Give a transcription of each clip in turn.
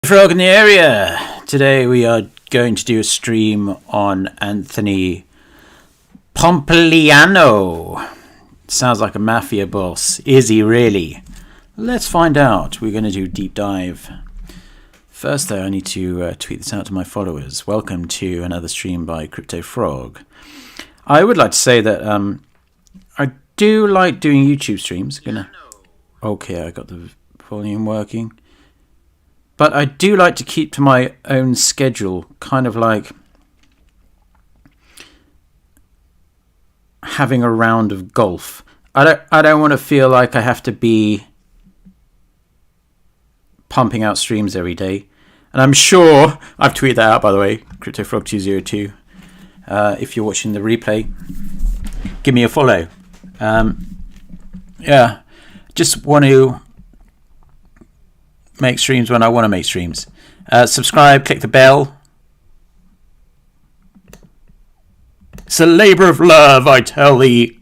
Frog in the area. Today we are going to do a stream on Anthony Pompliano. Sounds like a mafia boss. Is he really? Let's find out. We're going to do a deep dive. First though, I need to tweet this out to my followers. Welcome to another stream by Crypto Frog. I would like to say that I do like doing YouTube streams. Okay, I got the volume working. But I do like to keep to my own schedule, kind of like having a round of golf. I don't want to feel like I have to be pumping out streams every day. And I'm sure I've tweeted that out, by the way, CryptoFrog202. If you're watching the replay, give me a follow. Just want to make streams when I want to make streams. Subscribe, click the bell. It's a labour of love, I tell thee.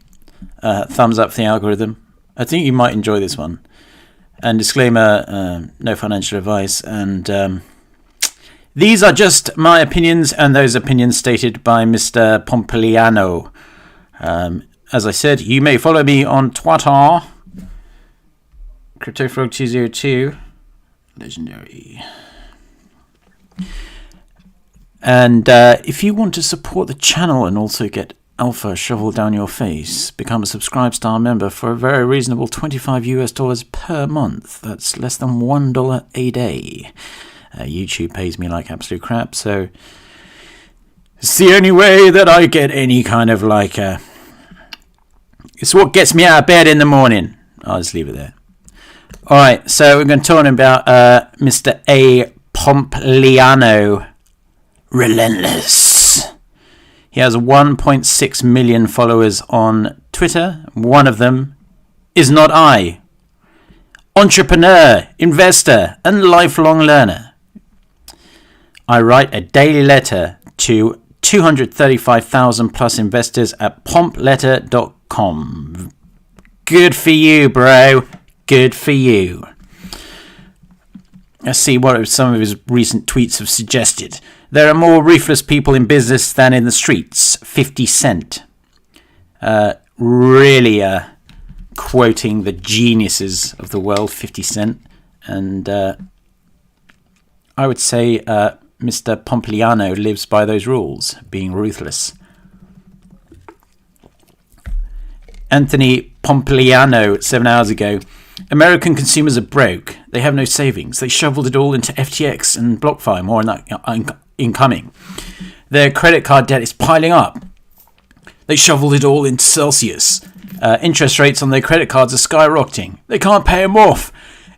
Thumbs up for the algorithm. I think you might enjoy this one. And disclaimer, no financial advice. And these are just my opinions and those opinions stated by Mr. Pompliano. As I said, you may follow me on Twitter. CryptoFrog202. Legendary. And if you want to support the channel and also get alpha shoveled down your face, become a Subscribe Star member for a very reasonable $25 per month. That's less than $1 a day. YouTube pays me like absolute crap, so it's the only way that I get any kind of like it's what gets me out of bed in the morning. I'll just leave it there. Alright, so we're going to talk about Mr. A. Pompliano. Relentless. He has 1.6 million followers on Twitter. One of them is not I. Entrepreneur, investor, and lifelong learner. I write a daily letter to 235,000 plus investors at pompletter.com. Good for you, bro. Good for you. Let's see what some of his recent tweets have suggested. There are more ruthless people in business than in the streets. 50 Cent. Really quoting the geniuses of the world, 50 Cent. And I would say Mr. Pompliano lives by those rules, being ruthless. Anthony Pompliano, 7 hours ago. American consumers are broke. They have no savings. They shoveled it all into FTX and BlockFi. More on that incoming. Their credit card debt is piling up. They shoveled it all into Celsius. Interest rates on their credit cards are skyrocketing. They can't pay them off.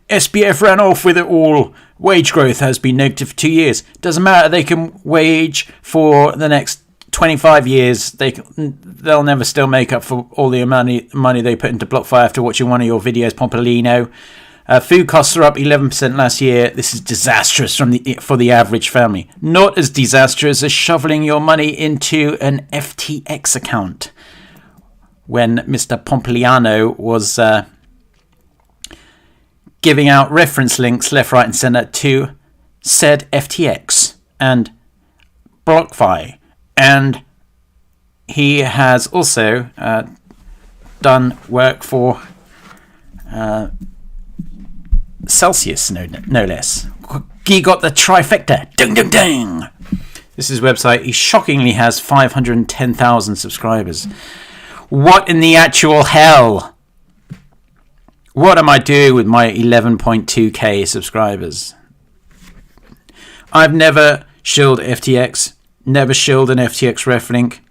SBF ran off with it all. Wage growth has been negative for 2 years. Doesn't matter. They can wage for the next 25 years. They'll never still make up for all the money they put into BlockFi after watching one of your videos, Pompliano. Food costs are up 11% last year. This is disastrous for the average family. Not as disastrous as shoveling your money into an FTX account. When Mr. Pompliano was giving out reference links left, right and centre to said FTX and BlockFi. And he has also done work for Celsius, no less. He got the trifecta. Ding, ding, ding. This is his website. He shockingly has 510,000 subscribers. What in the actual hell? What am I doing with my 11.2k subscribers? I've never shilled FTX. Never shilled an FTX ref link.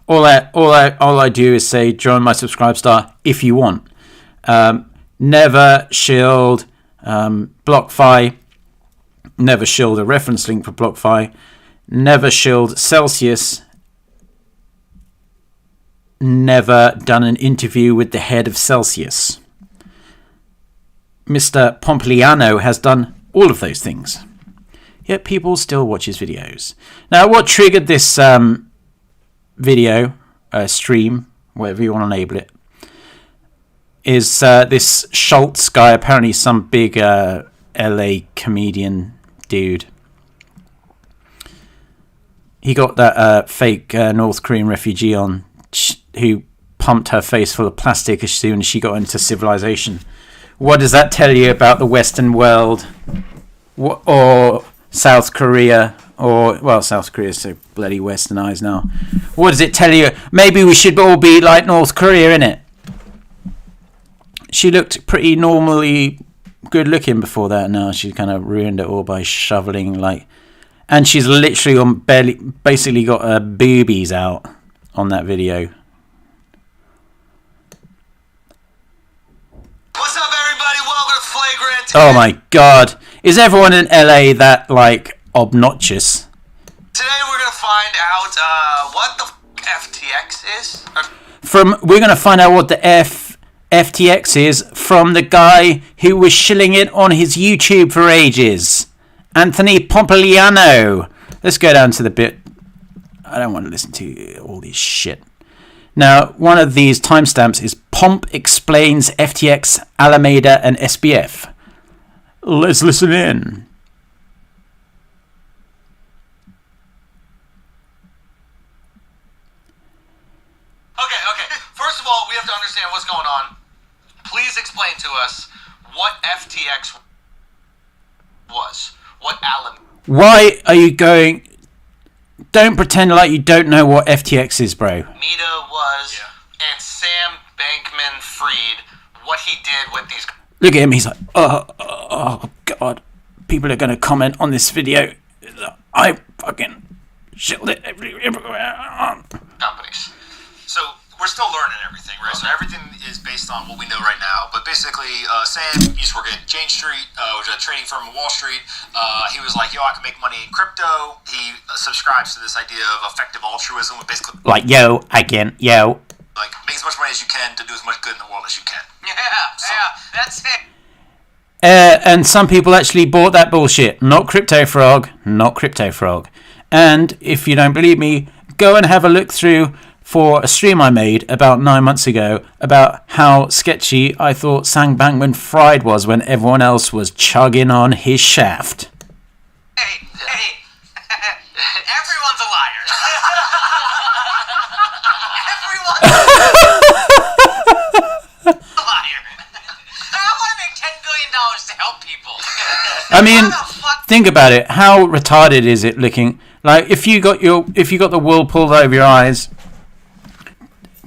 All I do is say join my Subscribe Star if you want. Never shilled BlockFi. Never shilled a reference link for BlockFi. Never shilled Celsius. Never done an interview with the head of Celsius. Mr. Pompliano has done all of those things. Yet people still watch his videos. Now, what triggered this video, stream, whatever you want to label it, is this Schultz guy, apparently some big LA comedian dude. He got that fake North Korean refugee on who pumped her face full of plastic as soon as she got into civilization. What does that tell you about the Western world? Or South Korea? Or, well, South Korea's so bloody westernized now. What does it tell you? Maybe we should all be like North Korea, innit? She looked pretty normally good looking before that. Now she's kind of ruined it all by shoveling, like... And she's literally basically got her boobies out on that video. What's up, everybody? Welcome to Flagrant. Oh my god. Is everyone in LA that, like, obnoxious? Today we're going to find out what the FTX is. We're going to find out what the FTX is from the guy who was shilling it on his YouTube for ages. Anthony Pompliano. Let's go down to the bit. I don't want to listen to all this shit. Now, one of these timestamps is Pomp explains FTX, Alameda, and SBF. Let's listen in. Okay. First of all, we have to understand what's going on. Please explain to us what FTX was. What Alameda. Why are you going... Don't pretend like you don't know what FTX is, bro. Meta was, and Sam Bankman-Fried, what he did with these... Look at him, he's like, oh god, people are going to comment on this video. I fucking shilled it everywhere. Companies. So, we're still learning everything, right? So everything is based on what we know right now. But basically, Sam used to work at Jane Street, which is a trading firm in Wall Street. He was like, yo, I can make money in crypto. He subscribes to this idea of effective altruism, with basically... Like, yo, like, make as much money as you can to do as much good in the world as you can. Yeah, that's it. And some people actually bought that bullshit. Not Crypto Frog. And if you don't believe me, go and have a look through for a stream I made about 9 months ago about how sketchy I thought Sam Bankman-Fried was when everyone else was chugging on his shaft. Hey, everyone's a liar. Everyone's a liar. I want to make $10 billion to help people. I mean, think about it. How retarded is it looking? Like, if you got the wool pulled over your eyes,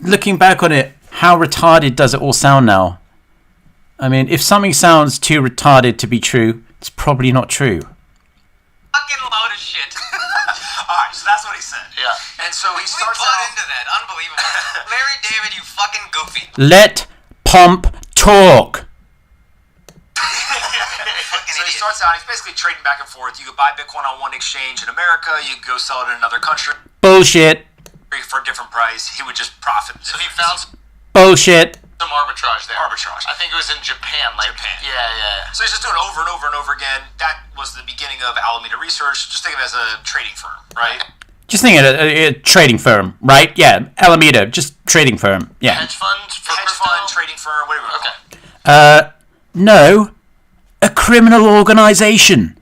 looking back on it, how retarded does it all sound now? I mean, if something sounds too retarded to be true, it's probably not true. Fucking load of shit. Alright, so that's what he said. Yeah. And so he starts out into that. Unbelievable. Larry David, you fucking goofy. Let Pomp talk. So he starts out, he's basically trading back and forth. You could buy Bitcoin on one exchange in America, you could go sell it in another country. Bullshit. For a different price, he would just profit. So he found bullshit. Some arbitrage there. Arbitrage. I think it was in Japan. Yeah. So he's just doing it over and over and over again. That was the beginning of Alameda Research. Just think of it as a trading firm, right? Just think of it a trading firm, right? Yeah, Alameda, just trading firm. Yeah. Hedge fund, trading firm, whatever. Okay. No, a criminal organization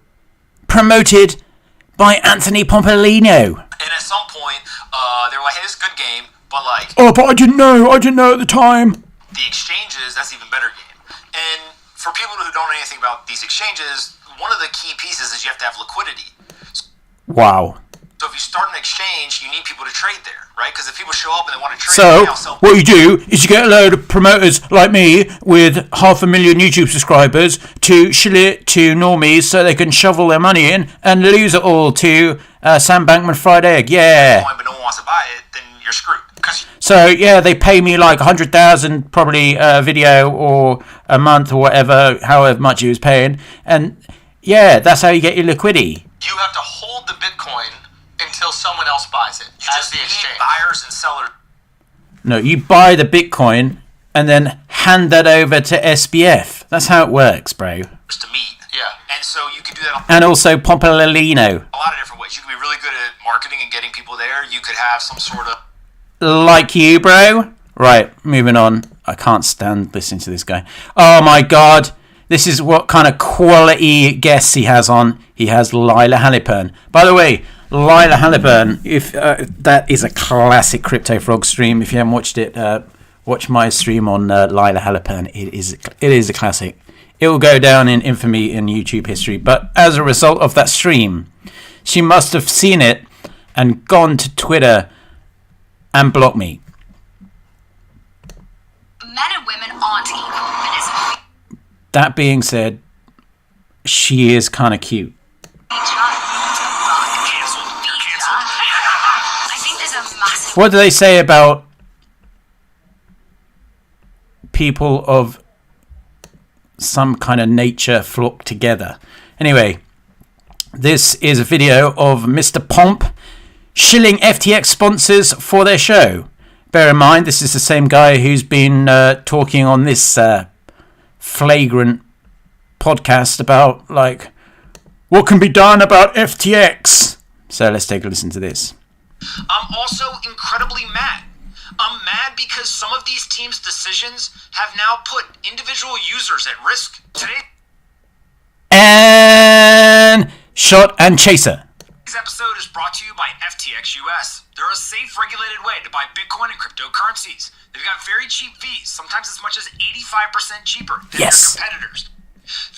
promoted by Anthony Pompliano. And at some point, they were like, hey, this is a good game, but like... Oh, but I didn't know at the time. The exchanges, that's an even better game. And for people who don't know anything about these exchanges, one of the key pieces is you have to have liquidity. Wow. So if you start an exchange, you need people to trade there, right? Because if people show up and they want to trade... So, what you do is you get a load of promoters like me with 500,000 YouTube subscribers to shill it to normies so they can shovel their money in and lose it all to Sam Bankman-Fried egg. Yeah. But no one wants to buy it, then you're screwed. So, yeah, they pay me like 100,000 probably a video or a month or whatever, however much he was paying. And, yeah, that's how you get your liquidity. You have to hold the Bitcoin until someone else buys it. You just need buyers and sellers. No, you buy the Bitcoin and then hand that over to SBF. That's how it works, bro. To meet. Yeah. And so you can do that. And also Pompliano. A lot of different ways. You can be really good at marketing and getting people there. You could have some sort of... Like you, bro. Right, moving on. I can't stand listening to this guy. Oh my god. This is what kind of quality guests he has on. he has Lila Halliburton. By the way, Lila Halliburton, if that is a classic Crypto Frog stream. If you haven't watched it, watch my stream on Lila Halliburton. It is a classic. It will go down in infamy in YouTube history. But as a result of that stream, she must have seen it and gone to Twitter and blocked me. Men and women aren't equal. That being said, she is kind of cute. What do they say about people of some kind of nature flock together? Anyway, this is a video of Mr. Pomp shilling FTX sponsors for their show. Bear in mind, this is the same guy who's been talking on this flagrant podcast about, like, what can be done about FTX. So let's take a listen to this. I'm also incredibly mad. I'm mad because some of these teams' decisions have now put individual users at risk. Today, and shot and chaser. Today's episode is brought to you by FTX US. They're a safe, regulated way to buy Bitcoin and cryptocurrencies. They've got very cheap fees, sometimes as much as 85% cheaper than their competitors.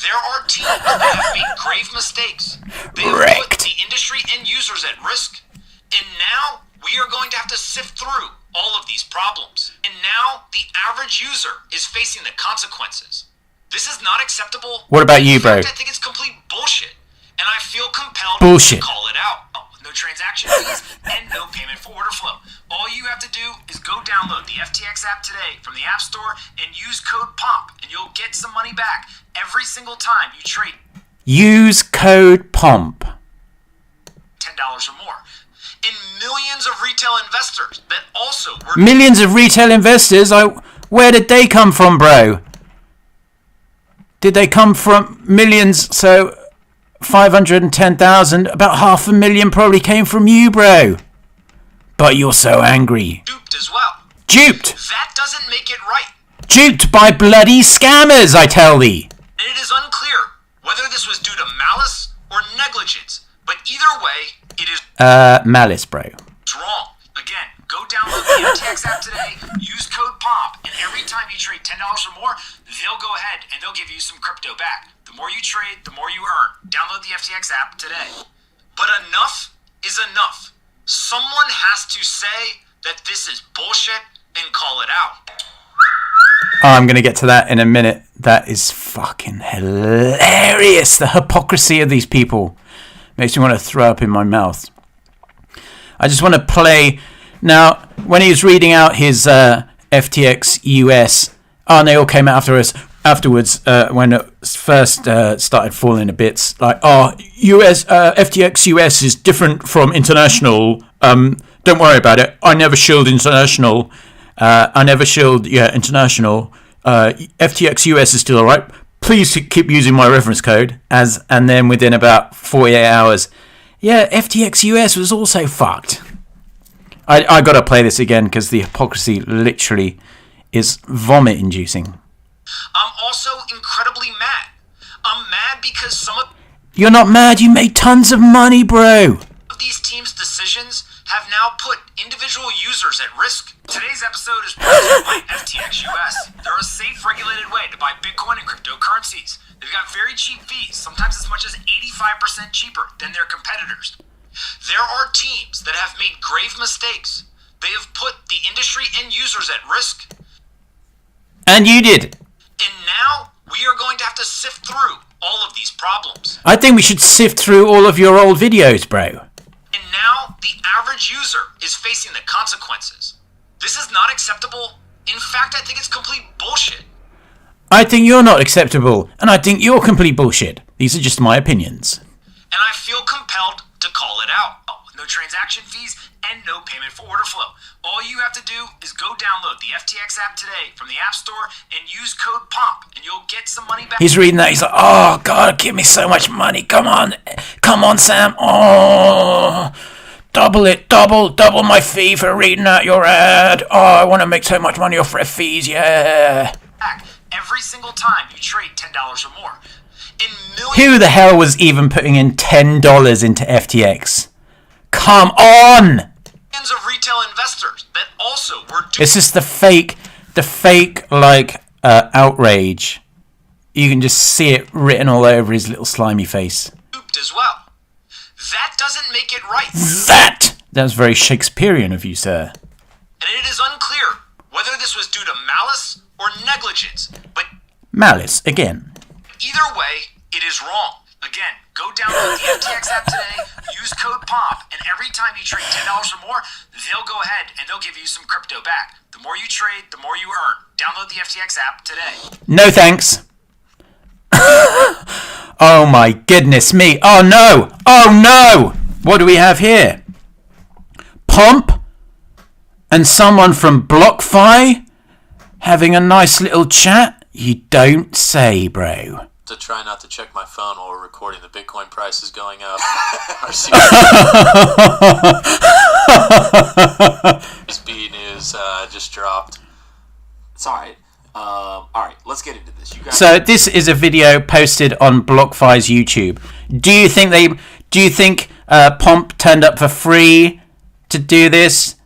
There are teams that have made grave mistakes. They have put the industry and users at risk. And now we are going to have to sift through all of these problems. And now the average user is facing the consequences. This is not acceptable. What about you, bro? I think it's complete bullshit. And I feel compelled to call it out. No transaction fees and no payment for order flow. All you have to do is go download the FTX app today from the App Store and use code POMP, and you'll get some money back every single time you trade. Use code POMP. $10 or more. And millions of retail investors that also were... Millions of retail investors? Where did they come from, bro? Did they come from millions? So 510,000, about 500,000 probably came from you, bro. But you're so angry. Duped as well. Duped! That doesn't make it right. Duped by bloody scammers, I tell thee. And it is unclear whether this was due to malice or negligence. But either way, it is... malice, bro. It's wrong. Again, go download the FTX app today, use code POMP, and every time you trade $10 or more, they'll go ahead and they'll give you some crypto back. The more you trade, the more you earn. Download the FTX app today. But enough is enough. Someone has to say that this is bullshit and call it out. Oh, I'm going to get to that in a minute. That is fucking hilarious. The hypocrisy of these people makes me want to throw up in my mouth. I just want to play. Now, when he was reading out his FTX US, and they all came afterwards, when it first started falling to bits, like, FTX US is different from international. Don't worry about it. I never shilled international. International. FTX US is still alright. Please keep using my reference code. And then within about 48 hours, FTX US was also fucked. I gotta play this again because the hypocrisy literally is vomit-inducing. I'm also incredibly mad. I'm mad because some of... You're not mad, you made tons of money, bro! These teams' decisions have now put individual users at risk. Today's episode is brought to you by FTX US. They're a safe, regulated way to buy Bitcoin and cryptocurrencies. They've got very cheap fees, sometimes as much as 85% cheaper than their competitors. There are teams that have made grave mistakes. They have put the industry and users at risk. And you did. And now we are going to have to sift through all of these problems. I think we should sift through all of your old videos, bro. And now the average user is facing the consequences. This is not acceptable. In fact, I think it's complete bullshit. I think you're not acceptable, and I think you're complete bullshit. These are just my opinions. And I feel compelled to call it out. No transaction fees and no payment for order flow. All you have to do is go download the FTX app today from the App Store and use code POMP, and you'll get some money back. He's reading that. He's like, oh, God, give me so much money. Come on, Sam. Oh, double it. Double my fee for reading out your ad. Oh, I want to make so much money off their fees, yeah. Every single time you trade $10 or more. and millions Who the hell was even putting in $10 into FTX? Come on! of retail investors that also were It's just the fake like outrage. You can just see it written all over his little slimy face. duped as well. That doesn't make it right. That was very Shakespearean of you, sir. And it is unclear whether this was due to malice or negligence. But Malice, again. either way, it is wrong. Again, go download the FTX app today, use code POMP, and every time you trade $10 or more, they'll go ahead and they'll give you some crypto back. The more you trade, the more you earn. Download the FTX app today. No thanks. Oh my goodness me. Oh no. What do we have here? Pomp and someone from BlockFi having a nice little chat? You don't say, bro. To try not to check my phone while we're recording. The Bitcoin price is going up. Our speed news just dropped. It's alright. Alright, let's get into this. You guys. So this is a video posted on BlockFi's YouTube. Do you think Pomp turned up for free to do this?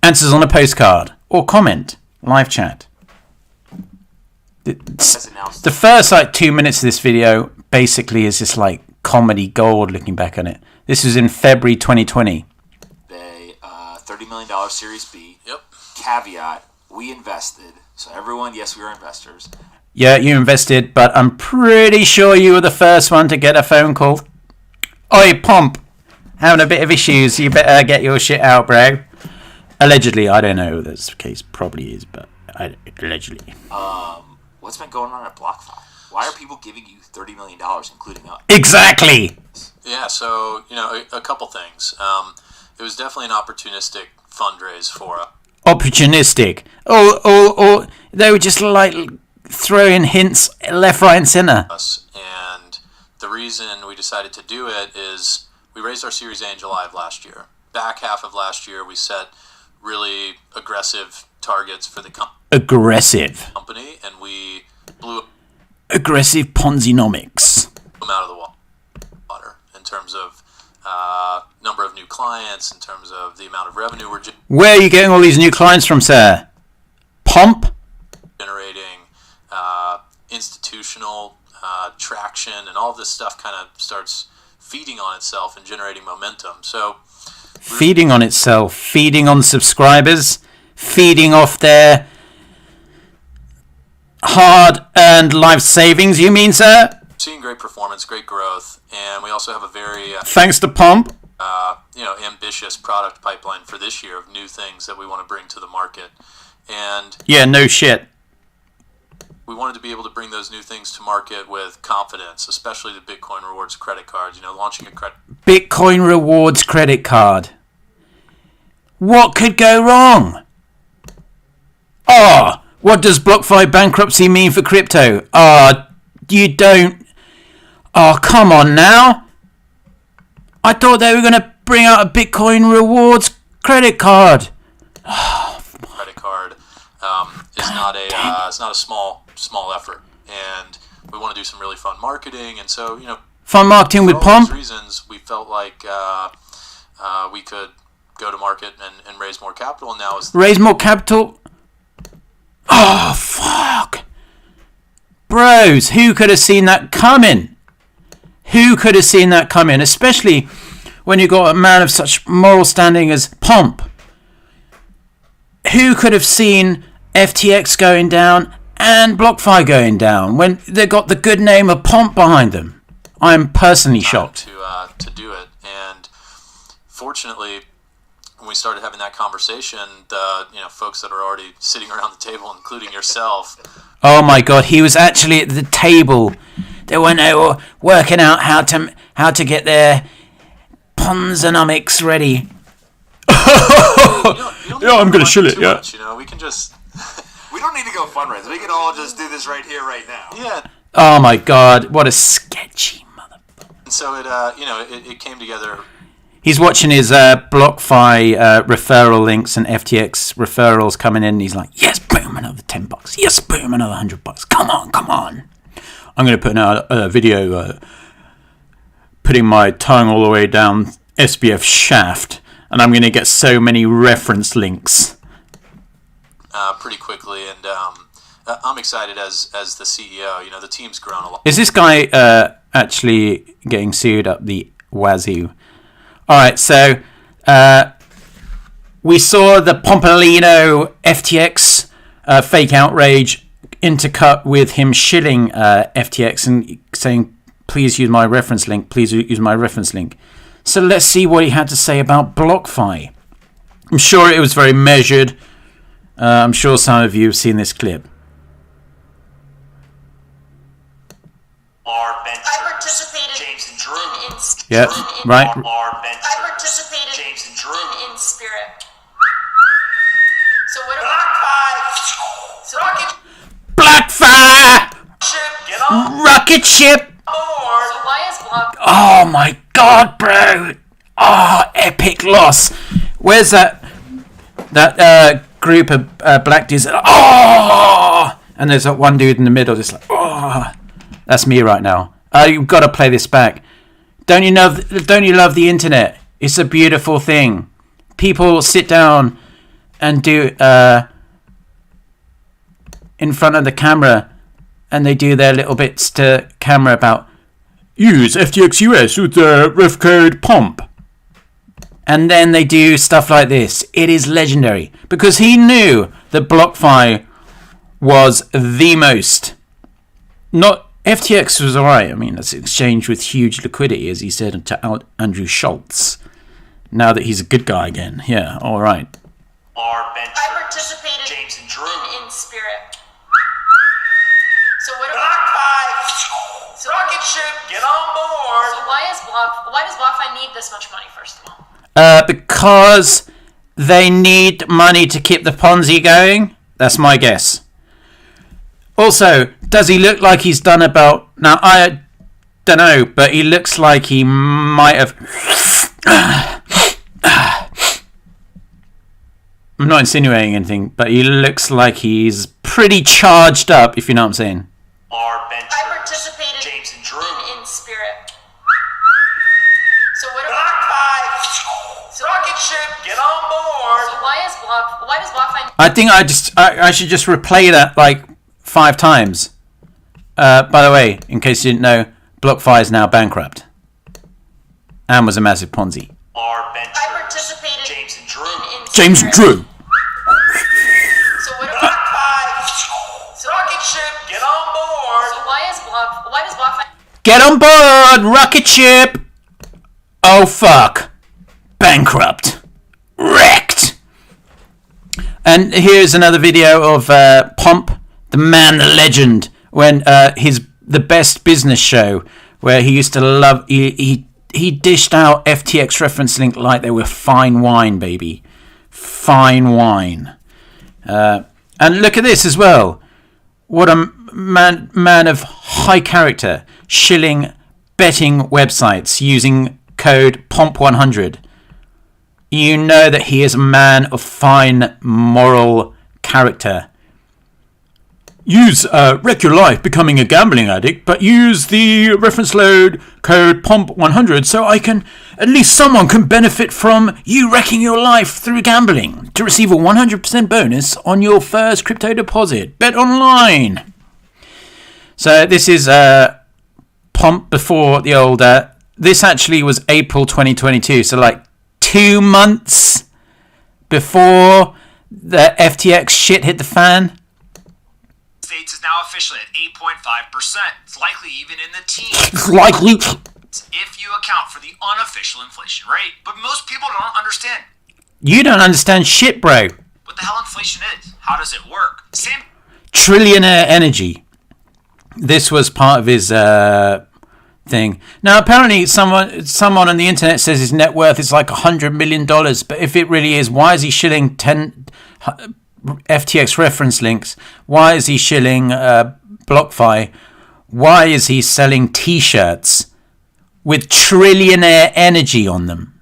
Answers on a postcard or comment, live chat. The first 2 minutes of this video basically is just like comedy gold looking back on it. This was in February 2020. They $30 million Series B. Yep. Caveat: we invested. So everyone, yes, we were investors. Yeah, you invested, but I'm pretty sure you were the first one to get a phone call. Oi, Pomp, having a bit of issues. You better get your shit out, bro. Allegedly, I don't know if that's the case. Probably is, but allegedly. What's been going on at BlockFi? Why are people giving you $30 million, including us? Exactly. Yeah, so, a couple things. It was definitely an opportunistic fundraise for us. Opportunistic. Oh, they were just like throwing hints left, right, and center. And the reason we decided to do it is we raised our Series A in July of last year. Back half of last year, we set really aggressive targets for the company, and we blew aggressive Ponzi-nomics them out of the water in terms of number of new clients, in terms of the amount of revenue we're Where are you getting all these new clients from, sir? Pomp? generating, institutional traction, and all this stuff kind of starts feeding on itself and generating momentum. So Feeding on itself, feeding on subscribers, feeding off their hard-earned life savings, you mean, sir? seeing great performance, great growth, and we also have a very Thanks to Pomp. ambitious product pipeline for this year of new things that we want to bring to the market. And Yeah, no shit. we wanted to be able to bring those new things to market with confidence, especially the Bitcoin rewards credit cards. Launching a credit Bitcoin rewards credit card. What could go wrong? Oh, what does BlockFi bankruptcy mean for crypto? You don't... Oh, come on now. I thought they were going to bring out a Bitcoin rewards credit card. credit card is not a it's not a small effort, and we want to do some really fun marketing. And so Fun marketing with for all those Pomp. reasons, we felt like we could go to market and raise more capital. And now is Raise more capital. Oh, fuck. Bros, who could have seen that coming? Who could have seen that coming? Especially when you got a man of such moral standing as Pomp. Who could have seen FTX going down and BlockFi going down when they got the good name of Pomp behind them? I am personally shocked. to do it. And fortunately, when we started having that conversation, the folks that are already sitting around the table, including yourself, Oh my god, he was actually at the table. They were working out how to get their Ponzonomics ready. I'm gonna shill it, yeah. We can just We don't need to go fundraise. We can all just do this right here, right now. Oh my god, what a sketchy mother. And so it came together. He's watching his BlockFi referral links and FTX referrals coming in. And he's like, yes, boom, another $10. Yes, boom, another $100. Come on. I'm going to put out a video putting my tongue all the way down SBF shaft, and I'm going to get so many reference links. Pretty quickly, and I'm excited as the CEO. You know, the team's grown a lot. Is this guy actually getting sued up the wazoo? All right, so we saw the Pompliano FTX fake outrage intercut with him shilling FTX and saying, please use my reference link, please use my reference link. So let's see what he had to say about BlockFi. I'm sure it was very measured. I'm sure some of you have seen this clip. I participated James and Drew. Yeah, right. I participated James and Drew. in spirit. So what BlockFi. So rocket BlockFi! Ship. Get on Rocket ship! board. So why is Block? Oh my god, bro! Oh, epic loss. Where's that group of black dudes? Oh! And there's that one dude in the middle just like, oh. That's me right now. You've got to play this back. Don't you love the internet? It's a beautiful thing. People sit down and do in front of the camera, and they do their little bits to camera about use FTX US with the ref code POMP. And then they do stuff like this. It is legendary because he knew that BlockFi was the most. Not FTX was alright. I mean, that's an exchange with huge liquidity, as he said to Andrew Schultz. Now that he's a good guy again. Yeah, alright. I participated James and Drew. in spirit. So what BlockFi. So Rocket ship. Get on board. So why does BlockFi need this much money, first of all? Because they need money to keep the Ponzi going. That's my guess. Also, does he look like he's done about... Now, I don't know, but he looks like he might have... I'm not insinuating anything, but he looks like he's pretty charged up, if you know what I'm saying. I participated James and Drew. in spirit. So what BlockFi. So Rocket ship. Get on board. So why does BlockFi I think I should just replay that like 5 times. By the way, in case you didn't know, BlockFi is now bankrupt and was a massive Ponzi. I participated James and Drew. in James spirit. Drew. So what BlockFi. So Rocket ship. Get on board. So why does BlockFi Get on board, rocket ship. Oh fuck, bankrupt, wrecked. And here's another video of Pomp, the man, the legend, when the best business show where he used to love. He dished out FTX reference link like they were fine wine, baby, fine wine. And look at this as well. What a man of high character, shilling betting websites using code POMP100. You know that he is a man of fine moral character. Use wreck your life becoming a gambling addict, but use the reference load code POMP100 so at least someone can benefit from you wrecking your life through gambling to receive a 100% bonus on your first crypto deposit. Bet online. So this is Pomp before the old... this actually was April 2022, so like 2 months before the FTX shit hit the fan. States is now officially at 8.5%. It's likely even in the teens Likely. if you account for the unofficial inflation rate. But most people don't understand You don't understand shit, bro. what the hell inflation is. How does it work? Same Trillionaire energy. This was part of his thing. Now, apparently, someone on the internet says his net worth is like $100 million. But if it really is, why is he shilling 10 FTX reference links? Why is he shilling BlockFi? Why is he selling T-shirts with trillionaire energy on them?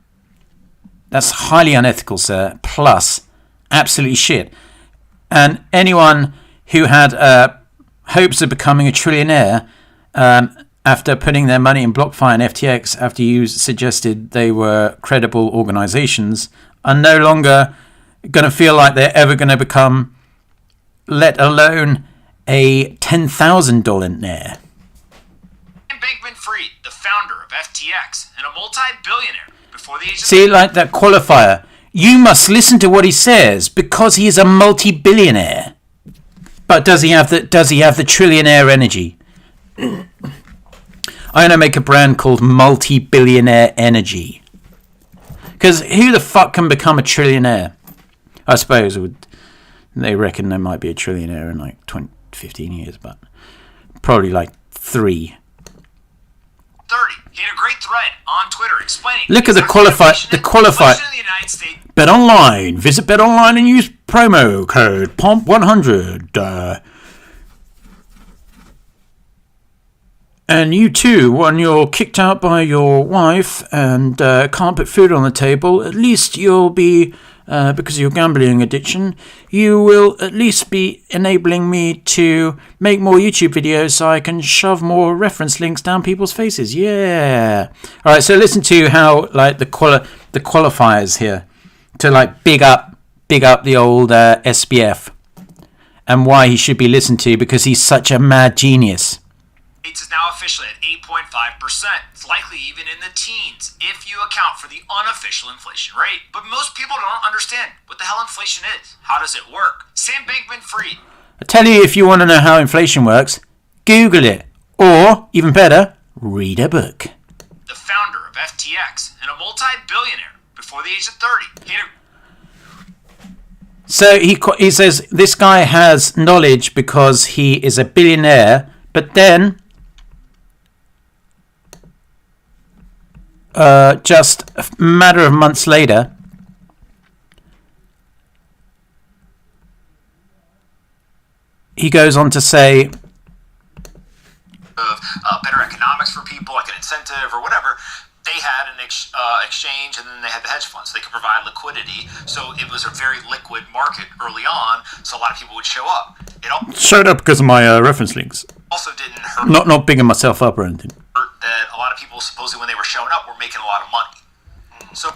That's highly unethical, sir. Plus, absolutely shit. And anyone who had hopes of becoming a trillionaire after putting their money in BlockFi and FTX, after you suggested they were credible organizations, are no longer going to feel like they're ever going to become, let alone a $10,000 nair. Bankman-Fried, the founder of FTX and a multi-billionaire before the age of... See, like that qualifier. You must listen to what he says because he is a multi-billionaire. But does he have the trillionaire energy? I'm going to make a brand called Multi-Billionaire Energy. Because who the fuck can become a trillionaire? I suppose they reckon there might be a trillionaire in like 15 years, but probably like 3. 30. He had a great thread on Twitter explaining... Look at the qualifier. The qualifier. Bet online. Visit Bet online and use promo code POMP100. And you too, when you're kicked out by your wife and can't put food on the table, at least you'll be, because of your gambling addiction, you will at least be enabling me to make more YouTube videos so I can shove more reference links down people's faces. Yeah. All right, so listen to how like the qualifiers here to like big up the old SBF and why he should be listened to because he's such a mad genius. Is now officially at 8.5%. It's likely even in the teens if you account for the unofficial inflation rate. But most people don't understand what the hell inflation is. How does it work? Sam Bankman-Fried. I tell you, if you want to know how inflation works, Google it. Or, even better, read a book. The founder of FTX and a multi-billionaire before the age of 30. So he says this guy has knowledge because he is a billionaire, but then... just a matter of months later, he goes on to say better economics for people, like an incentive or whatever. They had an exchange, and then they had the hedge funds. They could provide liquidity, so it was a very liquid market early on. So a lot of people would show up. It showed up because of my reference links. Also didn't hurt. Not bigging myself up or anything. That a lot of people supposedly when they were showing up were making a lot of money. So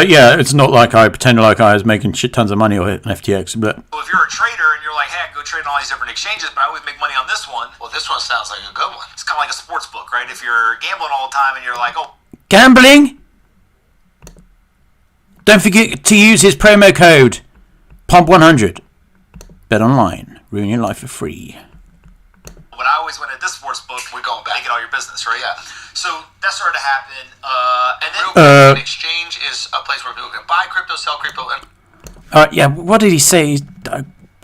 yeah, it's not like I pretended like I was making shit tons of money on FTX, but if you're a trader and you're like, hey, I can go trade on all these different exchanges, but I always make money on this one. Well, this one sounds like a good one. It's kind of like a sports book, right? If you're gambling all the time and you're like, oh, gambling? Don't forget to use his promo code POMP100. Bet online, ruin your life for free. But I always went at this sports book. We're going back. Make it all your business, right? Yeah. So that started to happen, and then an exchange is a place where people can buy crypto, sell crypto. And yeah. What did he say?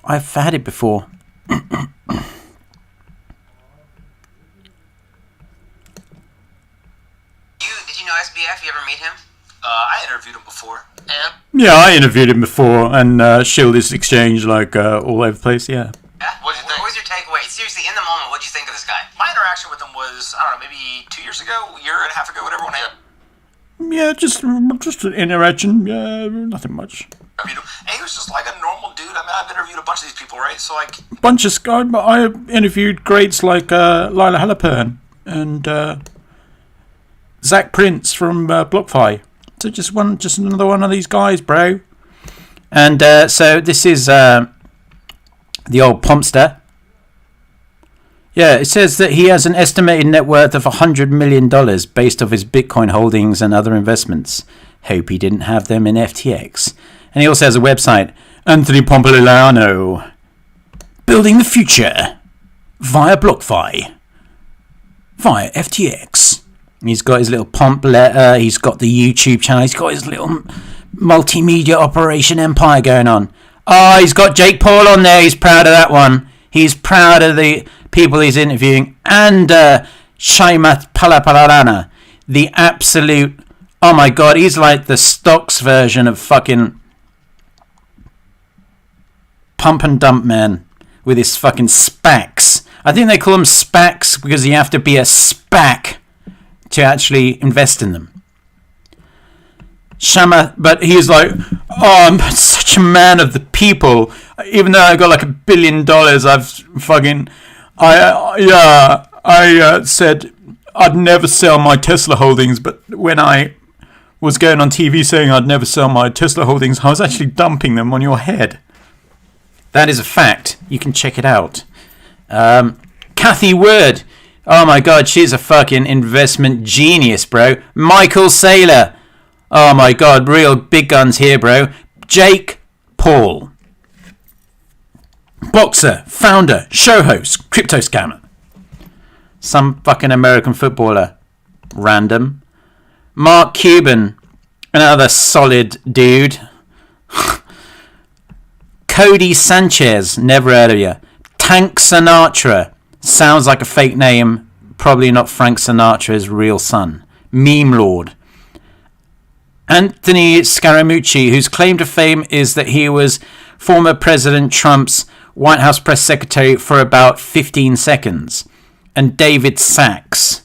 I've had it before. Did you know SBF? You ever meet him? I interviewed him before. And Yeah, I interviewed him before and shilled his exchange like all over the place. Yeah. what did you think? What was your takeaway? Seriously, in the moment, what did you think of this guy? My interaction with him was, I don't know, maybe 2 years ago, a year and a half ago, whatever. When Yeah, just an interaction. Yeah, nothing much. I mean, he was just like a normal dude. I mean, I've interviewed a bunch of these people, right? So like, Bunch of I interviewed greats like Lila Halpern and Zach Prince from BlockFi. So just another one of these guys, bro. And so this is the old Pompster. Yeah, it says that he has an estimated net worth of $100 million based off his Bitcoin holdings and other investments. Hope he didn't have them in FTX. And he also has a website, Anthony Pompliano. Building the future via BlockFi. Via FTX. He's got his little pomp letter. He's got the YouTube channel. He's got his little multimedia operation empire going on. Oh, he's got Jake Paul on there. He's proud of that one. He's proud of the people he's interviewing. And Shaimath Palapalana. The absolute... Oh my god, he's like the stocks version of fucking... Pump and dump man. With his fucking SPACs. I think they call them SPACs because you have to be a SPAC to actually invest in them. Shama, but he's like, oh, I'm such a man of the people. Even though I got like $1 billion, I've fucking, I I said I'd never sell my Tesla holdings, but when I was going on TV saying I'd never sell my Tesla holdings, I was actually dumping them on your head. That is a fact. You can check it out. Kathy Word. Oh my god, she's a fucking investment genius, bro. Michael Saylor. Oh my god, real big guns here, bro. Jake Paul. Boxer, founder, show host, crypto scammer. Some fucking American footballer. Random. Mark Cuban. Another solid dude. Cody Sanchez. Never heard of you. Tank Sinatra. Sounds like a fake name. Probably not Frank Sinatra's real son. Meme Lord. Anthony Scaramucci, whose claim to fame is that he was former President Trump's White House press secretary for about 15 seconds. And David Sachs.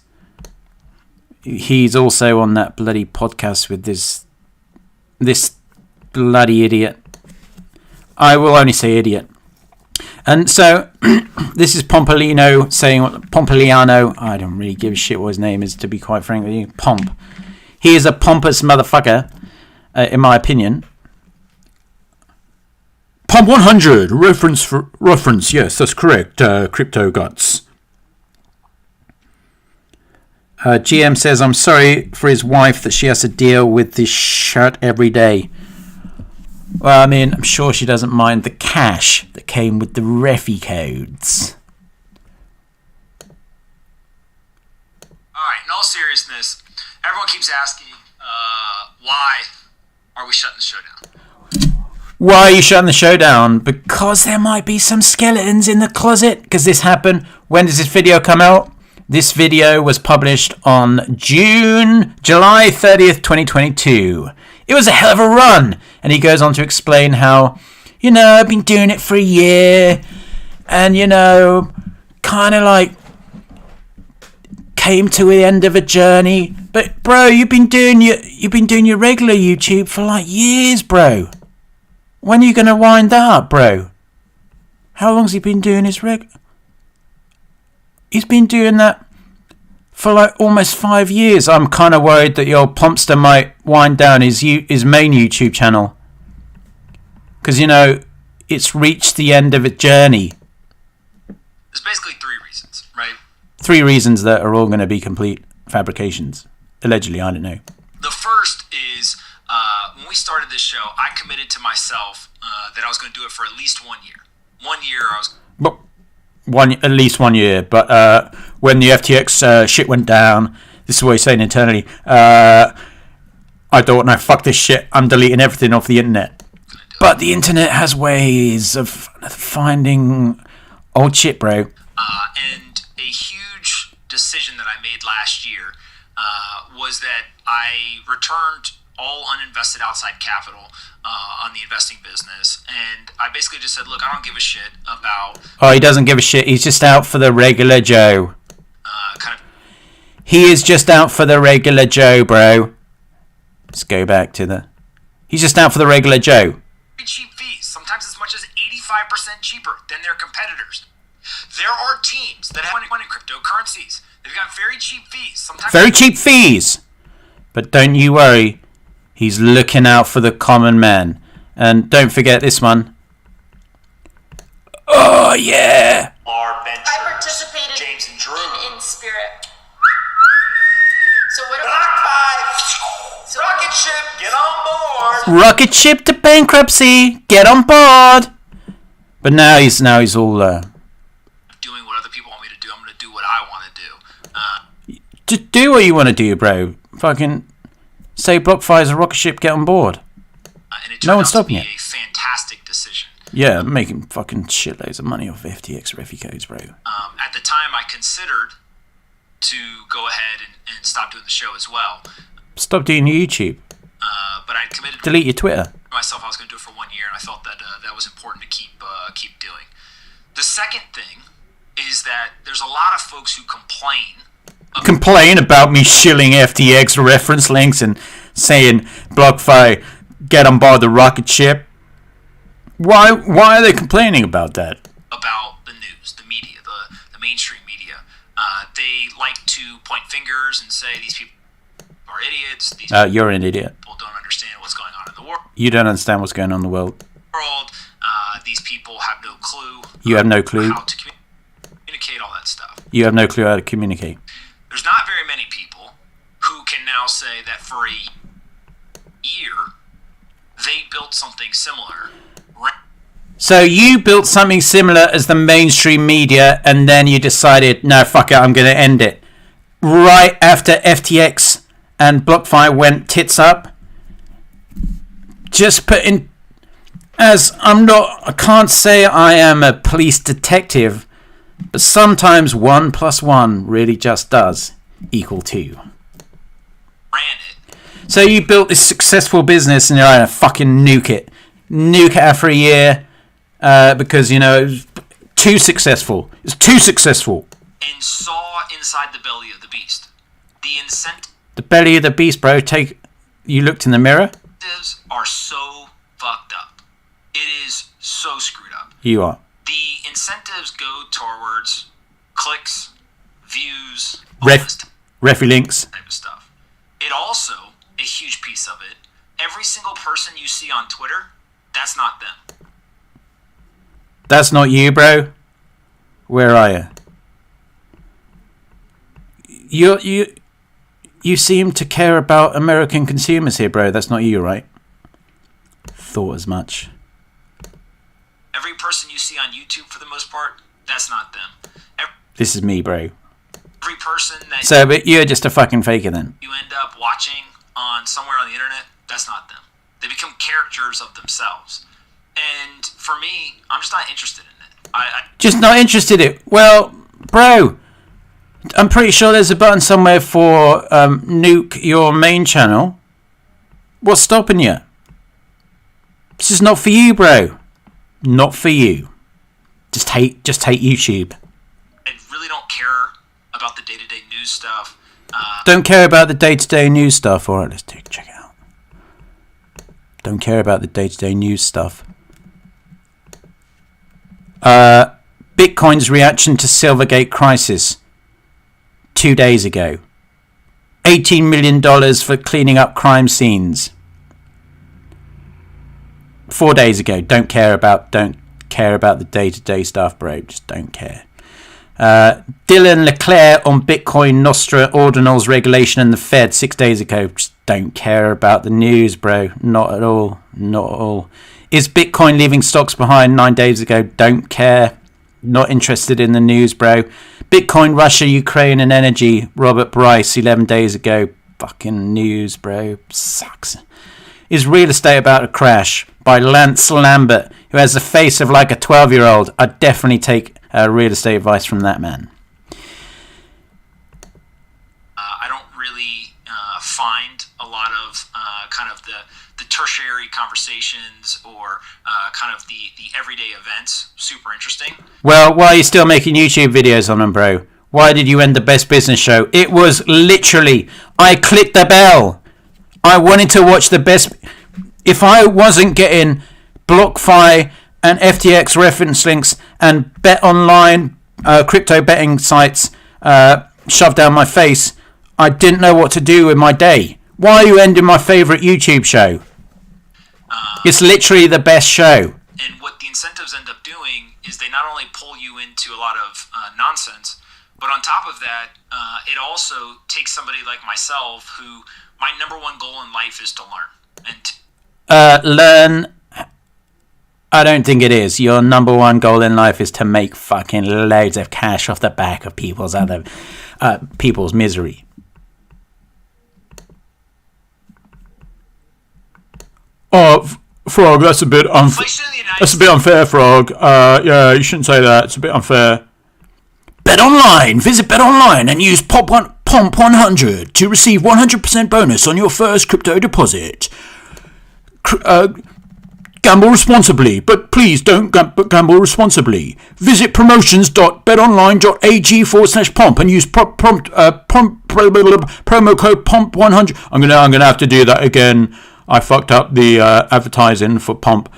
He's also on that bloody podcast with this bloody idiot. I will only say idiot. And so, this is Pompliano saying, Pompliano, I don't really give a shit what his name is, to be quite frank with you. Pomp. He is a pompous motherfucker, in my opinion. Pomp 100, reference, yes, that's correct, Crypto Guts. GM says, I'm sorry for his wife that she has to deal with this shit every day. Well, I mean, I'm sure she doesn't mind the cash that came with the refi codes. Alright, in all seriousness, everyone keeps asking, why are we shutting the show down? Why are you shutting the show down? Because there might be some skeletons in the closet. Because this happened. When does this video come out? This video was published on July 30th, 2022. It was a hell of a run. And he goes on to explain how, I've been doing it for a year. And, kind of like came to the end of a journey. But, bro, you've been doing your regular YouTube for like years, bro. When are you going to wind that up, bro? How long's he been doing his He's been doing that for like almost 5 years. I'm kind of worried that your Pompster might wind down his main YouTube channel. Because, it's reached the end of a journey. There's basically 3 reasons, right? 3 reasons that are all going to be complete fabrications. Allegedly, I don't know. The first is, when we started this show, I committed to myself that I was going to do it for at least 1 year. 1 year I was... But at least 1 year. But when the FTX shit went down, this is what he's saying internally, I thought, no, fuck this shit. I'm deleting everything off the internet. But the internet has ways of finding old shit, bro. And a huge decision that I made last year was that I returned all uninvested outside capital on the investing business. And I basically just said, look, I don't give a shit about... Oh, he doesn't give a shit. He's just out for the regular Joe. He is just out for the regular Joe, bro. Let's go back to the... He's just out for the regular Joe. Cheap fees, sometimes as much as 85% cheaper than their competitors. There are teams that have money in cryptocurrencies. They've got very cheap fees. Sometimes very cheap fees. But don't you worry. He's looking out for the common man. And don't forget this one. Oh, yeah. I participated James and Drew. in spirit. So what BlockFi! Rocket ship, get on board! Rocket ship to bankruptcy. Get on board. But now he's all doing what other people want me to do. I'm going to do what I want to do. Just do what you want to do, bro. Fucking say BlockFi is a rocket ship. Get on board. And it No turned one's out to stopping be you. a fantastic decision. Yeah, making fucking shitloads of money off FTX refi codes, bro. At the time, I considered to go ahead and stop doing the show as well. Stop doing your YouTube. But I'd committed Delete your Twitter. to myself I was going to do it for 1 year, and I felt that that was important to keep doing. The second thing is that there's a lot of folks who Complain about me shilling FTX reference links and saying BlockFi get on board the rocket ship. Why are they complaining about that? about the news, the media, the mainstream media. they like to point fingers and say these people are idiots. These You're an idiot. people don't understand what's going on in the world. You don't understand what's going on in the world. These people have no clue. You have no clue. How to communicate, all that stuff. You have no clue how to communicate. There's not very many people who can now say that for a year they built something similar. So you built something similar as the mainstream media, and then you decided, no, fuck it, I'm going to end it. Right after FTX and BlockFi went tits up. Just put in, I can't say I am a police detective, but sometimes 1 + 1 really just does equal 2. Ran it. So you built this successful business and you're like, fucking nuke it. Nuke it after a year because, it was too successful. It's too successful. And saw inside the belly of the beast. The The belly of the beast, bro. You looked in the mirror? incentives are so fucked up. It is so screwed up. You are. The incentives go towards clicks, views, Referee links. type of stuff. It also, a huge piece of it, every single person you see on Twitter, that's not them. That's not you, bro. Where are you? You seem to care about American consumers here, bro. That's not you, right? Thought as much. Every person you see on YouTube, for the most part, that's not them. This is me, bro. Every person that So, but you're just a fucking faker then. you end up watching on somewhere on the internet, that's not them. They become characters of themselves. And for me, I'm just not interested in it. Just not interested in it. Well, bro, I'm pretty sure there's a button somewhere for nuke your main channel. What's stopping you? This is not for you, bro. Not for you. Just hate YouTube. I really don't care about the day-to-day news stuff. Don't care about the day-to-day news stuff. All right, let's check it out. Don't care about the day-to-day news stuff. Bitcoin's reaction to Silvergate crisis 2 days ago. $18 million for cleaning up crime scenes. 4 days ago. Don't care about the day-to-day stuff, bro. Just don't care. Dylan Leclerc on Bitcoin Nostra Ordinals regulation and the Fed 6 days ago. Just don't care about the news, bro. Not at all. Not at all. Is Bitcoin leaving stocks behind 9 days ago? Don't care. Not interested in the news, bro. Bitcoin, Russia, Ukraine and energy. Robert Bryce 11 days ago. Fucking news, bro. Sucks. Is real estate about to crash? By Lance Lambert, who has the face of like a 12-year-old. I'd definitely take real estate advice from that man. I don't really find a lot of kind of the tertiary conversations or kind of the everyday events super interesting. Well, why are you still making YouTube videos on them, bro? Why did you end the Best Business Show? It was literally, I clicked the bell. I wanted to watch the best. If I wasn't getting BlockFi and FTX reference links and bet online crypto betting sites shoved down my face, I didn't know what to do with my day. Why are you ending my favourite YouTube show? It's literally the best show. And what the incentives end up doing is they not only pull you into a lot of nonsense, but on top of that, it also takes somebody like myself who my number one goal in life is to learn. And learn. I don't think it is. Your number one goal in life is to make fucking loads of cash off the back of people's misery. Oh, Frog, that's a bit unfair, Frog. Yeah, you shouldn't say that. It's a bit unfair. Bet online. Visit Bet Online and use POMP100 to receive 100% bonus on your first crypto deposit. Gamble responsibly, but please don't gamble responsibly. Visit promotions.betonline.ag/pomp and use promo code POMP100. I'm gonna have to do that again. I fucked up the advertising for Pomp.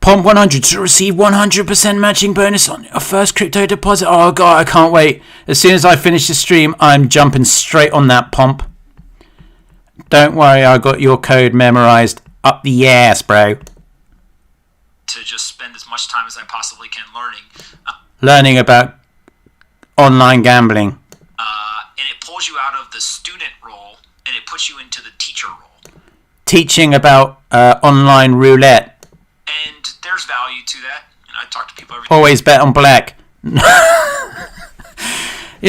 Pomp 100 to receive 100% matching bonus on a first crypto deposit. Oh god, I can't wait. As soon as I finish the stream, I'm jumping straight on that, Pomp. Don't worry, I got your code memorized up the ass, bro. To just spend as much time as I possibly can learning about online gambling. And it pulls you out of the student role and it puts you into the teacher role. Teaching about online roulette. And there's value to that. And I talk to people every Always bet on black. You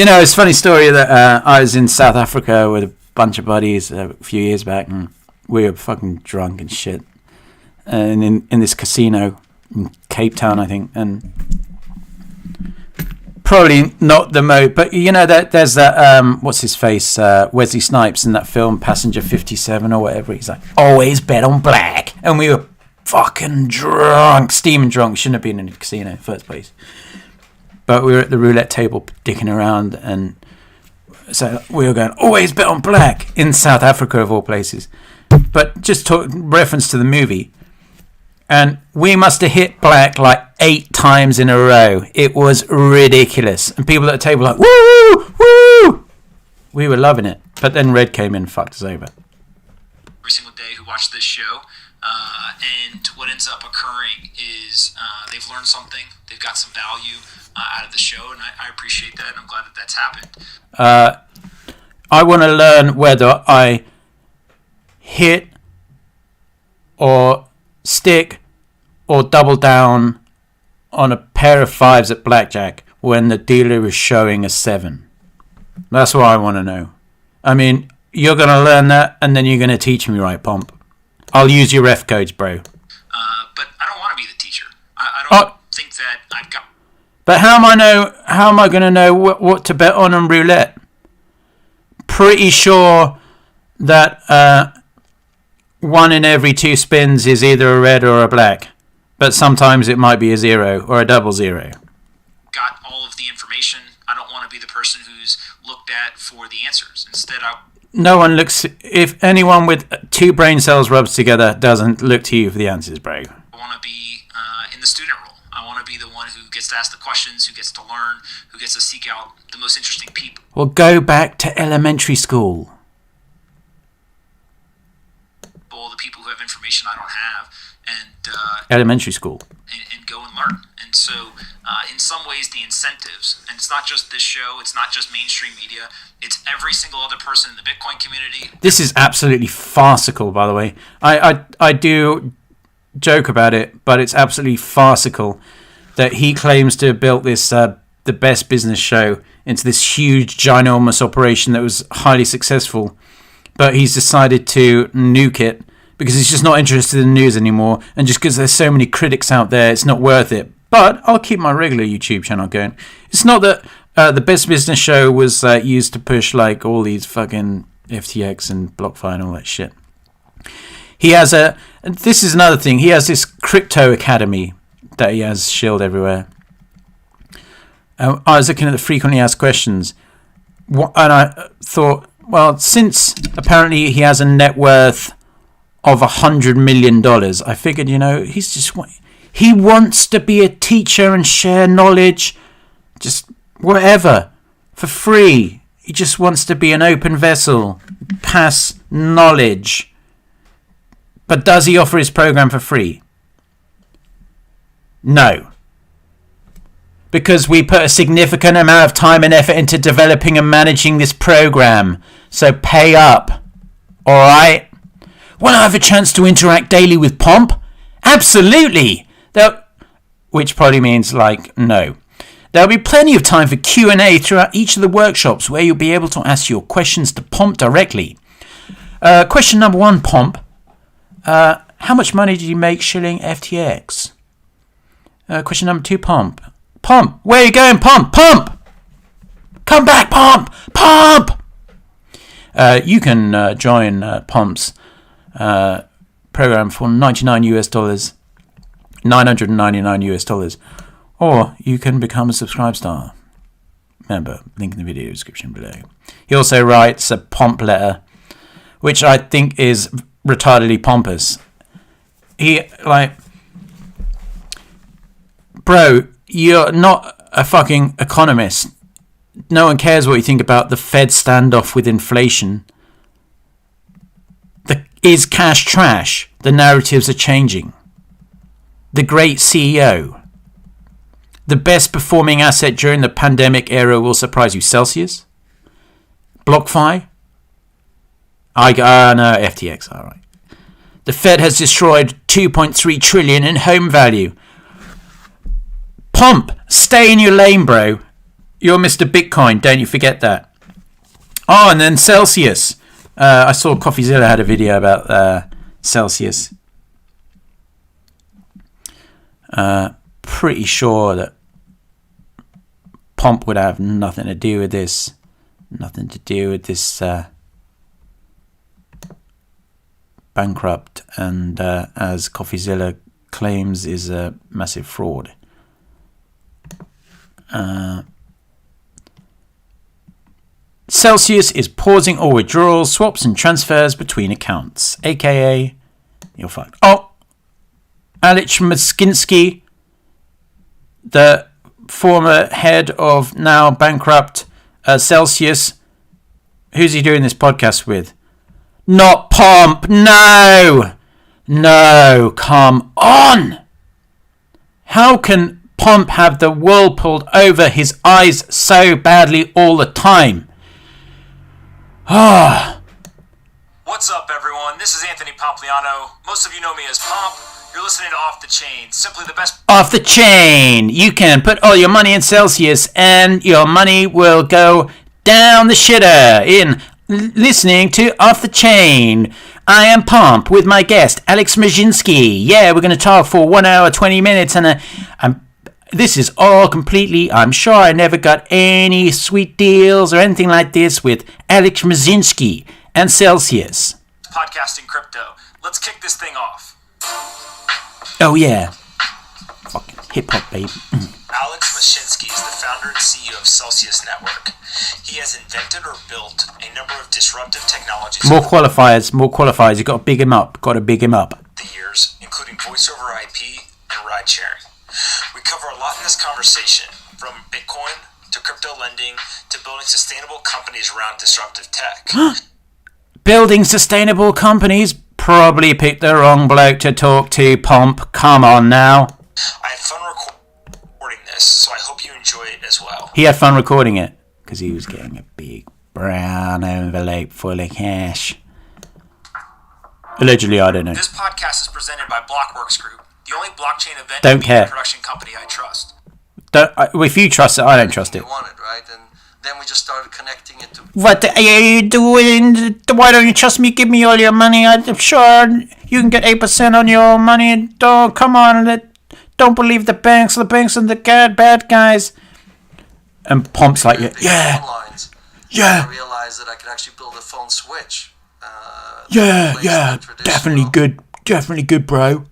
know, it's a funny story that I was in South Africa with a bunch of buddies a few years back, and we were fucking drunk and shit. And in this casino in Cape Town, I think, and probably not the most, but you know that there's that what's his face, Wesley Snipes in that film Passenger 57 or whatever. He's like, always bet on black, and we were fucking drunk, steaming drunk. Shouldn't have been in a casino in the first place, but we were at the roulette table dicking around, and so we were going, always bet on black in South Africa of all places. But just reference to the movie. And we must have hit black like 8 times in a row. It was ridiculous. And people at the table were like, woo, woo. We were loving it. But then red came in and fucked us over. every single day who watch this show. And what ends up occurring is they've learned something. They've got some value out of the show. And I appreciate that. And I'm glad that that's happened. I want to learn whether I hit or stick or double down on a pair of 5s at blackjack when the dealer is showing a 7. That's what I want to know. I mean, you're going to learn that and then you're going to teach me, right, Pomp? I'll use your ref codes, bro. But I don't want to be the teacher. I don't think that I've got... But how am I going to know what to bet on roulette? Pretty sure that 1 in every 2 spins is either a red or a black. But sometimes it might be a 0 or a double 0. Got all of the information. I don't want to be the person who's looked at for the answers. Instead, no one looks... If anyone with 2 brain cells rubs together doesn't look to you for the answers, bro. I want to be in the student role. I want to be the one who gets to ask the questions, who gets to learn, who gets to seek out the most interesting people. Well, go back to elementary school. The people who have information I don't have, and elementary school. And go and learn. And so, in some ways, the incentives, and it's not just this show, it's not just mainstream media, it's every single other person in the Bitcoin community. This is absolutely farcical, by the way. I do joke about it, but it's absolutely farcical that he claims to have built this the best business show into this huge, ginormous operation that was highly successful, but he's decided to nuke it because he's just not interested in the news anymore, and just because there's so many critics out there, it's not worth it. But I'll keep my regular YouTube channel going. It's not that the best business show was used to push like all these fucking FTX and BlockFi and all that shit. He has and this is another thing, he has this crypto academy that he has shilled everywhere. I was looking at the frequently asked questions, and I thought, well, since apparently he has a net worth of $100 million, I figured, he wants to be a teacher and share knowledge, just whatever, for free. He just wants to be an open vessel, pass knowledge. But does he offer his program for free? No. Because we put a significant amount of time and effort into developing and managing this program. So pay up. Alright? Want to have a chance to interact daily with Pomp? Absolutely! Which probably means, no. There'll be plenty of time for Q&A throughout each of the workshops where you'll be able to ask your questions to Pomp directly. Question number 1, Pomp. How much money did you make shilling FTX? Question number 2, Pomp. Pomp, where are you going, Pomp? Pomp! Come back, Pomp! Pomp! You can join Pomp's program for $99, $999, or you can become a Subscribe Star. Remember, link in the video description below. He also writes a Pomp letter, which I think is retardedly pompous. He bro, you're not a fucking economist. No one cares what you think about the Fed standoff with inflation. Is cash trash? The narratives are changing. The great CEO. The best performing asset during the pandemic era will surprise you. Celsius? BlockFi? No, FTX, alright. The Fed has destroyed 2.3 trillion in home value. Pomp, stay in your lane, bro. You're Mr. Bitcoin, don't you forget that. Oh, and then Celsius. I saw CoffeeZilla had a video about Celsius. Pretty sure that Pomp would have nothing to do with this. Nothing to do with this bankrupt and, as CoffeeZilla claims, is a massive fraud. Celsius is pausing all withdrawals, swaps and transfers between accounts, aka you're fucked. Oh, Alex Maskinski, the former head of now bankrupt Celsius. Who's he doing this podcast with? Not Pomp. No, come on. How can Pomp have the wool pulled over his eyes so badly all the time? What's up, everyone? This is Anthony Pompliano. Most of you know me as Pomp. You're listening to Off the Chain, simply the best. Off the Chain. You can put all your money in Celsius and your money will go down the shitter in listening to Off the Chain. I am Pomp with my guest, Alex Majinski. Yeah, we're going to talk for 1 hour, 20 minutes, and this is all completely, I'm sure I never got any sweet deals or anything like this with Alex Majinski and Celsius. Podcasting crypto. Let's kick this thing off. Oh, yeah. Fucking hip-hop, baby. Alex Mashinsky is the founder and CEO of Celsius Network. He has invented or built a number of disruptive technologies. More qualifiers. You got to big him up. The years, including voice over IP and ride sharing. We cover a lot in this conversation, from Bitcoin to crypto lending to building sustainable companies around disruptive tech. Building sustainable companies? Probably picked the wrong bloke to talk to, Pomp. Come on now. I had fun recording this, so I hope you enjoy it as well. He had fun recording it because he was getting a big brown envelope full of cash. Allegedly, I don't know. This podcast is presented by Blockworks Group, the only blockchain event Don't care. production company I trust. If you trust it, I don't trust it. You want it, right? And then we just started connecting it to. What are you doing? Why don't you trust me? Give me all your money. I'm sure you can get 8% on your money. Don't come on. Don't believe the banks. The banks are the bad guys. And Pomp's like, yeah. I realized that I could actually build a phone switch. Yeah. Definitely good, bro.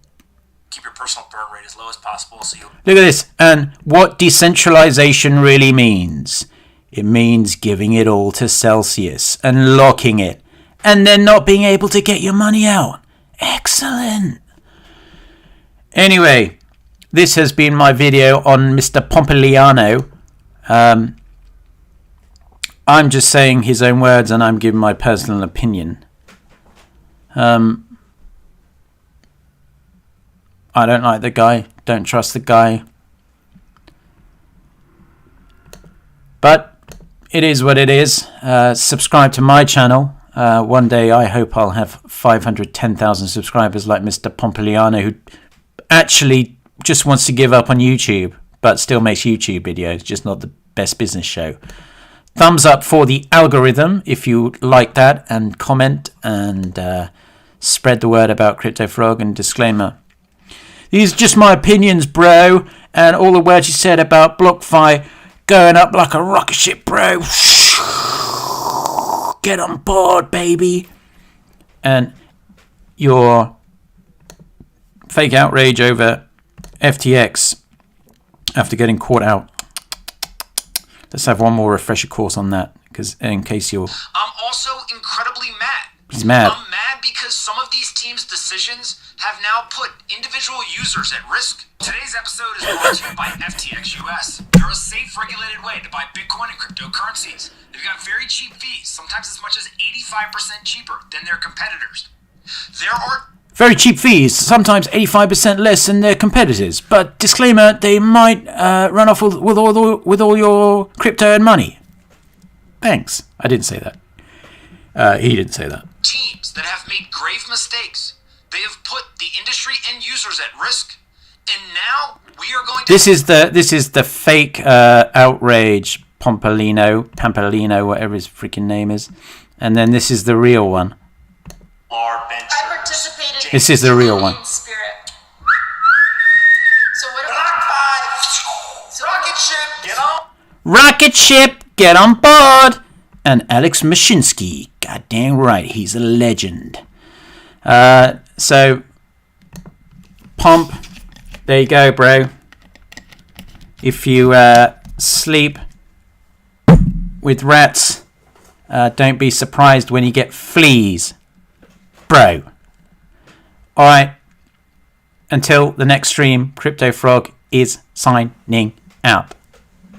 Keep your personal burn rate as low as possible so you... Look at this. And what decentralization really means. It means giving it all to Celsius and locking it. And then not being able to get your money out. Excellent. Anyway, this has been my video on Mr. Pompliano. I'm just saying his own words and I'm giving my personal opinion. I don't like the guy. Don't trust the guy. But it is what it is. Subscribe to my channel. One day I hope I'll have 510,000 subscribers like Mr. Pompliano, who actually just wants to give up on YouTube, but still makes YouTube videos, just not the best business show. Thumbs up for the algorithm if you like that, and comment and spread the word about Crypto Frog. And disclaimer, these are just my opinions, bro, and all the words you said about BlockFi going up like a rocket ship, bro. Get on board, baby. And your fake outrage over FTX after getting caught out. Let's have one more refresher course on that, because in case you're... I'm also incredibly mad. He's mad. I'm mad because some of the these teams' decisions have now put individual users at risk. Today's episode is brought to you by FTX US. They're a safe, regulated way to buy Bitcoin and cryptocurrencies. They've got very cheap fees, sometimes as much as 85% cheaper than their competitors. There are Very cheap fees, sometimes 85% less than their competitors. But disclaimer, they might run off with all your crypto and money. Thanks. I didn't say that. He didn't say that. teams that have made grave mistakes. They have put the industry and users at risk. And now we are going to... This is the fake outrage Pompliano, whatever his freaking name is. And then this is the real one. I participated. This is the real one. In spirit. So what about BlockFi! Rocket ship, get on! Rocket ship, get on board! And Alex Mashinsky, goddamn right, he's a legend. So, Pomp, there you go, bro. If you sleep with rats, don't be surprised when you get fleas, bro. Alright, until the next stream, Crypto Frog is signing out.